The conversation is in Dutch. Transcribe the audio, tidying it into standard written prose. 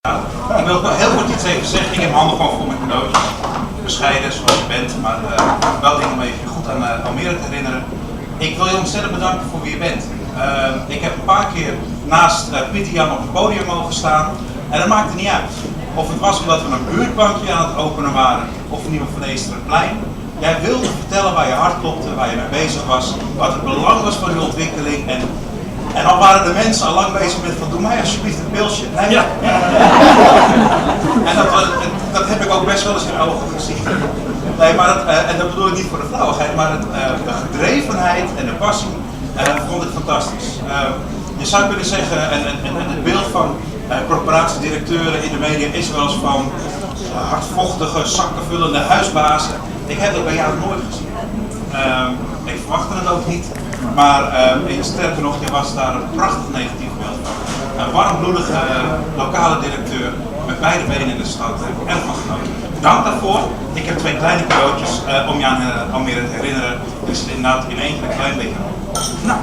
Ik wil nog heel kort iets even zeggen. Ik heb mijn handen gewoon vol met cadeautjes. Bescheiden zoals je bent, maar wel dingen om even goed aan Almere te herinneren. Ik wil je ontzettend bedanken voor wie je bent. Ik heb een paar keer naast Pieter Jan op het podium mogen staan en dat maakte niet uit. Of het was omdat we een buurtbankje aan het openen waren of een nieuwe Van Eesterenplein. Jij wilde vertellen waar je hart klopte, waar je mee bezig was, wat het belang was van je ontwikkeling. En al waren de mensen al lang bezig met van doe mij alsjeblieft een pilsje. Nee, ja. En dat heb ik ook best wel eens in ogen gezien. Nee, maar en dat bedoel ik niet voor de flauwigheid, maar de gedrevenheid en de passie vond ik fantastisch. Je zou kunnen zeggen, en het beeld van corporatiedirecteuren in de media is wel eens van hardvochtige, zakkenvullende huisbazen. Ik heb dat bij jou nooit gezien. Ik verwachtte het ook niet. Maar sterker nog, je was daar een prachtig negatief beeld van. Een warmbloedige lokale directeur met beide benen in de stad. Daar heb ik erg van genoten. Dank daarvoor. Ik heb 2 kleine cadeautjes om je aan Almere te herinneren. Dus inderdaad in één een klein beetje. Nou.